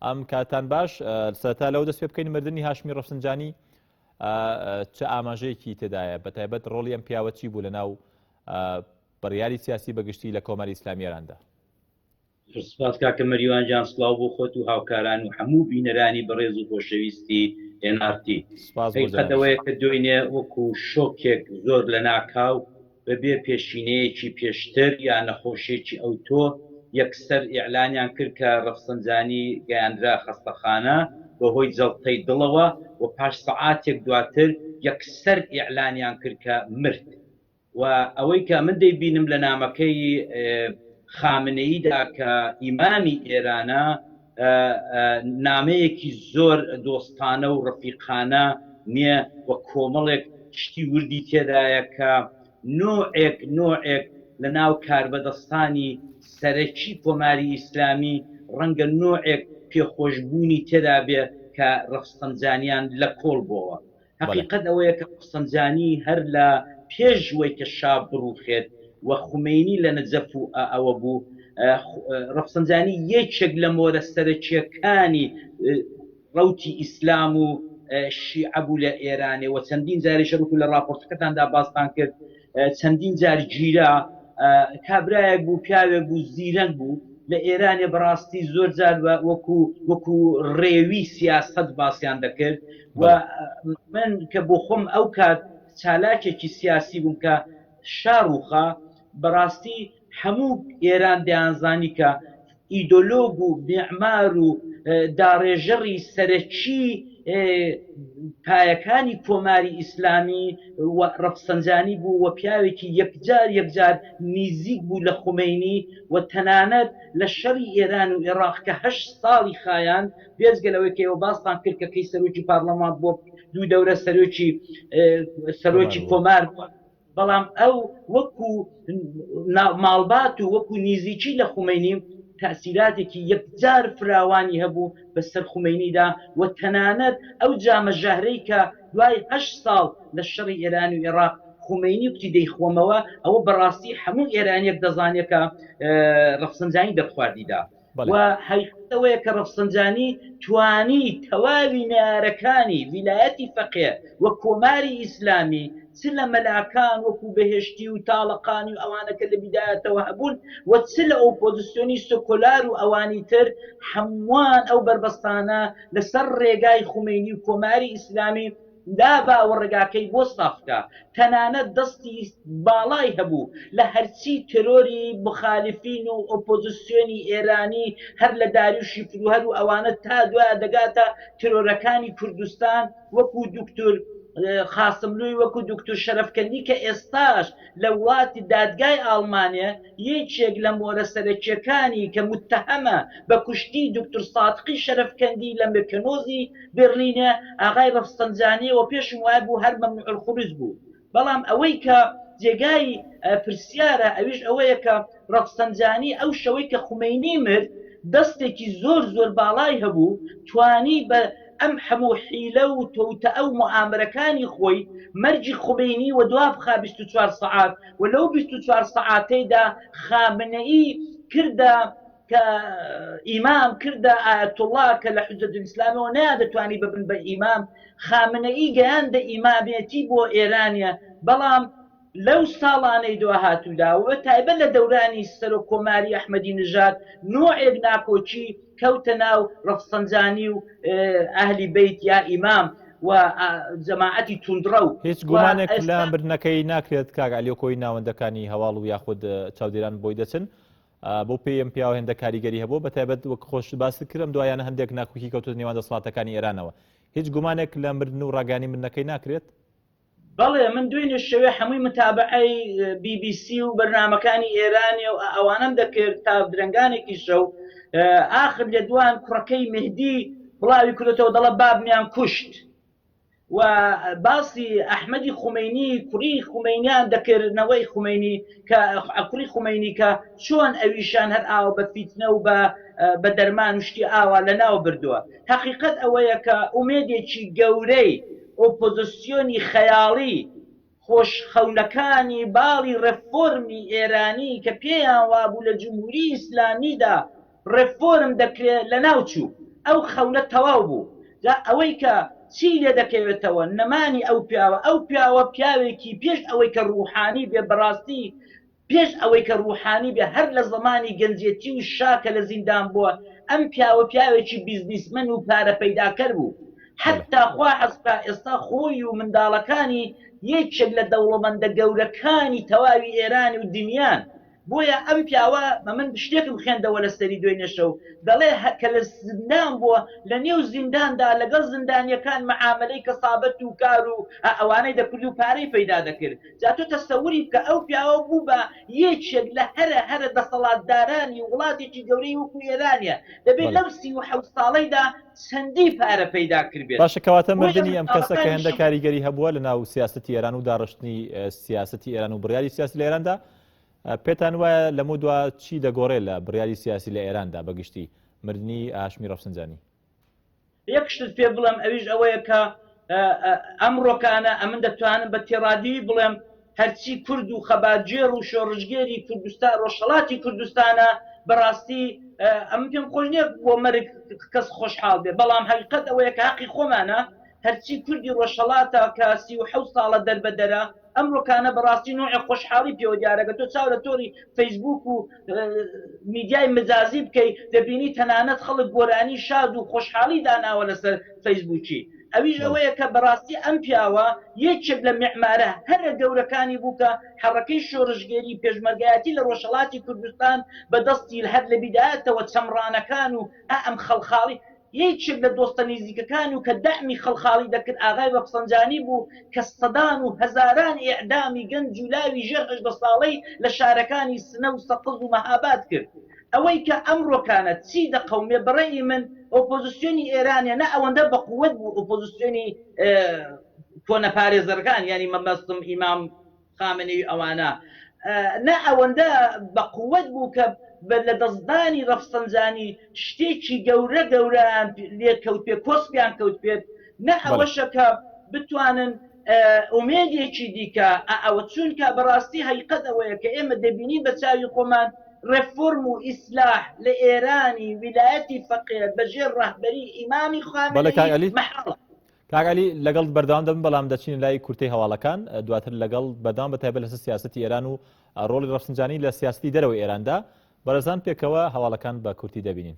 ئەم کاتان باش سەرەتا لەو دەست پێ بکەین مردنی هاشمی ڕەفسنجانی چه ئاماژەیەکی تێدایە بەتایبەت ڕۆڵی ئەم پیاوە چی بوو لەناو بڕیاری سیاسی بەگشتی لە کۆمەری ئیسلامی ئێراندا؟ سپاس کاکە مەریوان جان، سڵاو بۆ خۆت و هاوکاران و هەموو بینەرانی بەڕێز و خۆشەویستی NRT. قەتەوەیە کە دوێنێ وەکو شۆکێک زۆر لە ناکاو بەبێ پێشینەیەکی پێشتر یان نەخۆشیێکی ئەوتۆ یەکسەر ئیعلانیان کرد کە ڕەفسەنجانی گەیاندرا خەستەخانە بەهۆی جەڵتەی دڵەوە و پاش سەعاتێک دواتر یەکسەر ئیعلانیان کرد کە مرد. و ئەوەی کە من دەیبینم لە نامەکەی خامنەییدا کە ئیمامی ئێرانە نامەیەکی زۆر دۆستانە و ڕەفیقانە نییە وە کۆمەڵێک شتی وردی تێدایە کە نۆعێک لە ناو کاربەدەستانی سەرەکی کۆماری ئیسلامی ڕەنگە نۆعێک پێخۆشببوونی تێدا بێ کە ڕەفسەنجانیان لە کۆڵ بۆەوە. حقیقەت ئەوەیە کە ڕەفسەنجانی هەر لە پێشوەی کە شاب بڕوخێت و خومینی لە نەجەف و ئەوە بوو ڕەفسەنجانی یەکێک لە مۆرە سەرەکیەکانی ڕەوتی ئیسلام و شیعە بوو لە ئێرانێ و چەندین جاری شەرک لە راپۆرتەکەتاندا باستان کرد چەندین جار گیرا کابرایەک بوو پیاوێک بوو زیرەنگ بوو لە ئێرانێ بەڕاستی زۆر جار وەکو ڕێوی سیاست باسییان دەکرد و من کە بۆ خۆم ئەو کات چالاکێکی سیاسی بووم کە شاڕوخە بەڕاستی هەموو ئێران دەیانزانی کە ئیدۆلۆگ و میعمار و داڕێژەڕی سەرەکی پایەکانی کۆماری ئیسلامی و ڕەفسەنجانی بوو و پیاوێکی یەکجار نزیک بوو لە خومینی و تەنانەت لە شەڕی ئێران و عێراق کە 8 ساڵی خایان بێزگەلەوەی کەەوە باستان کرد کە کەی سەرۆکی پارلەمان بۆ 2 دەورە سەرۆکی کۆمار بەڵام ئەو وەکو ماڵبات و وەکو نزیکی لە خومینی تأثیراتێکی یەکجار فراوانی هەبوو بەسەر خومینیدا و تەنانەت ئەو جامەژەهرەی کە دوای 8 ساڵ لە شەڕی ئێران و عێراق خومینی وتی دەیخۆمەوە ئەوە بەڕاستی هەموو ئێرانیەک دەزانێت کە ڕەفسەنجانی دەرخواردیدا و حقیقەتەوەیە کە ڕەفسەنجانی توانی تەواوی نارەکانی ویلایەتی فەقێ و کۆماری ئیسلامی چ لە مەلاکان وەکو بەهێشتی و تاڵەقانی و ئەوانەکە لە بیدایەتەوە هەبوون و چ لە ئۆپۆزیسیۆنی سۆکۆلار و ئەوانی تر هەمووان ئەو بربەستانە لەسەر ڕێگای خومینی و کۆماری ئیسلامی دابا و ڕێگاکەی بۆ سافکە تەنانەت دەستی باڵای هەبوو لە هەرچی ترۆری مخالفین و ئۆپۆزیسیۆنی ئێرانی هەر لە داریوشی فروهەر و ئەوانە تا دوایە دەگاتە ترۆرەکانی کوردستان وەکو دکتۆر خاسملووی وەکو دکتۆر شەرەفکەندی کە ئێستاش لە وڵاتی دادگای ئاڵمانیا یەکێک لە مۆرە سەرەکیەکانی کە متتەهەمە بە کوشتی دکتۆر سادقی شەرەفکەندی لە مێکەنۆزی بێرلینە ئاغای ڕەفسەنجانی و پێشم وایە بوو هەر مەمنوع الخروج بوو بەڵام ئەوەی کە جێگای پرسیارە ئەویش ئەوەیە کە ڕەفسەنجانی ئەو شەوەی کە خومینی مرد دەستێکی زۆر باڵای هەبوو توانی بە ئەم هەموو حیلە و تۆتە ئەو موامرەکانی خۆی مەرجی خومینی و دواب خا 24 سەعات و لەو 24 سەعاتەیدا خامنەئی کردە کە ئیمام کردە ئایەتوڵڵا کە لە حوجەت ئیسلامەوە نادەتوانی ببن بە ئیمام خامنەئی گەیاندە ئیمامێتی بۆ ئێرانە بەڵام لەو ساڵانەی دوهاتوودا و تایبەت لە دەورانی سەر و کۆماری ئەحمەدی نژاد نوعێک ناکۆچی کەوتە ناو ڕەفسەنجانی و ئەهلی بیت یا ئیمام و جەماعەتی توندڕە و هیچ گومانێک لە برنەکەی ناکرێت کاک عەلی کۆی ناوەندەکانی هەواڵ و یاخود چاودێران بۆی دەچن بۆ پێم پیاوە هێندە کاریگەری هەبوو بەتایبەت وەک خۆش باسی کردم دوایانە هەندێک ناکوکی کەوتە نێوان دەسەڵاتەکانی ئێرانەوە هیچ گومانێک لە مردن و ڕاگانی منەکەی ناکرێت؟ بەڵێ من دوێنێ شەوێ هەمووی متابعەی BBC و بەرنامەکانی ئێرانی و ئەوانم دەکرد تا درنگانێکی شەو ئاخر لە دوان کوڕەکەی مهدی بڵاوی کردێتەوە دەڵە بابمیان کوشت و باسی ئەحمەدی خومینی کوڕی خومینیان دەکردنەوەی خومینی کە کوڕی خومینی کە چۆن ئەویشان هەر ئاوە بە فیتنە و بە دەرمان شتی ئاوا لە ناو بردووە حقیقەت ئەوەیە کە ئومێدێکی گەورەی ئۆپۆزیسیۆنی خەیاڵی خۆشخەونەکانی باڵی ڕێفۆرمی ئێرانی کە پێیان وابوو لە جمهوری ئیسلامیدا ڕێفۆرم دەکرێت لە ناوچوو ئەو خەونە تەواو بوو جا ئەوەی کە چی لێ دەکەوێتەوە نەمانی ئەو پیاوە پیاوێکی پێش ئەوەی کە ڕوحانی بێ بەڕاستی پێش ئەوەی کە ڕوحانی بێ هەر لە زمانی گەنجێتی و شاکە لە زیندان بووە ئەم پیاوێکی بیزنسمەن و پارە پەیداکەر بوو حتا خوا حەزکا ئێستا خۆی و منداڵەکانی یەکێک لە دەوڵەمەندە گەورەکانی تەواوی ئێران و دنیان بۆیە ئەم پیاوە من شتێکم خوێندەوە لە سەری دوای نەشەو دەڵێ کە لە زیندان بووە لە نێو زینداندا لەگەڵ زیندانیەکان مەعاملەی کەسابەت و کار و ئەوانەی دەکرد و پارەی پەیدا دەکرد جا تۆ تەسەووری بکە ئەو پیاوە بوو بە یەکێک لە هەرە دەسەڵاتدارانی وڵاتێکی گەورەی وەکو ئێرانە دەبێت لەو 37 ساڵەیدا چەندی پارە پەیدا کردبێت باشە کەواتە مردنی ئەم کەسە کە هێندە کاریگەری هەبووە لە ناو سیاسەتی ئێران و داڕشتنی سیاسەتی ئێران و بڕیاری سیاسی لە ئێراندا پێتان وایە لەموو دوا چی دەگۆڕێ لە بڕیاری سیاسی لە ئێراندا بەگشتی مردنی هاشمی ڕەفسنجانی؟ یەک شت پێ بڵێم ئەویش ئەوەیە کە ئەمڕۆکانە ئەمن دەتوانم بە تێڕادی بڵێم هەرچی کورد و خەباتجێر و شۆڕژگێری کوردستان ڕۆژهەڵاتی کوردستانە بەڕاستی ئەم پێم خۆش نییە بۆ مەرگ کەس خۆشحاڵ بێ بەڵام حەقیقەت ئەوەیە کە حەقی خۆمانە هەرچی کوردی ڕۆژهەڵاتە کە 37 ساڵە دەربەدەرە ئەمڕۆکانە بەڕاستی نوعی خۆشحاڵی پێوە دیارەکە تۆ چاو لە تۆری فەیسبوک و میدیای مجازی بکەیت دەبینی تەنانەت خەڵک گۆرانی شاد و خۆشحاڵی داناوە لەسەر فەیسبوکی ئەویش ئەوەیە کە بەڕاستی ئەم پیاوە یەکێک لە میعمارە هەرە گەورەکانی بوو کە حەڕەکەی شۆڕژگەری پێشمەرگایەتی لە ڕۆژهەڵاتی کوردستان بەدەستی هەر لە بیدایەتەوە چەمڕانەکان و ئەم خەڵخاڵی یەکێک لە دۆستە نزیکەکان و کە دەعمی خەڵخاڵی دەکرد ئاغای ڕەفسەنجانی بوو کە سەدان و هەزاران ئیعدامی گەنج و لاوی ژێر 18 ساڵەی لە شارەکانی سنە و سەقز و مەهاباد کرد ئەوەی کە ئەمڕۆکانە چی دەقەومێ بەڕێی من ئۆپۆزیسیۆنی ئێرانە نە ئەوەندە بەقووەت بوو ئۆپۆزیسیۆنی کۆنە پارێزەرەکان ینی مەبەستم ئیمام خامنەی ئەوانە نە ئەوەندە بەقووەت بوو کە لە دەستدانی ڕەفسەنجانی شتێکی گەورە لێ کەوت پێ کۆسپیان کەوت پێت نە ئەوەشە کە بتوانن ئومێدێکی دیکە ئەوە چونکە بەڕاستی حەقیقەت ئەوەیە کە ئێمە دەبینی بە چاوی خۆمان ڕێفۆرم و ئیسلاح لە ئێرانی ویلایەتی فەقێر بەژێر ڕەهبەری ئیمامی خامنەیی مەحاڵە. کاگالی لەگەڵ بەردەوام دەبن بەڵام دەچین لای کورتەی هەواڵەکان دواتر لەگەڵ بەردەوام بەتایبەت لەسەر سیاسەتی ئێران و ڕۆڵی ڕەفسەنجانی لە سیاسەتی دەرەوەی ئێراندا بەرەزان پێکەوە هەواڵەکان بە کورتی دەبینین.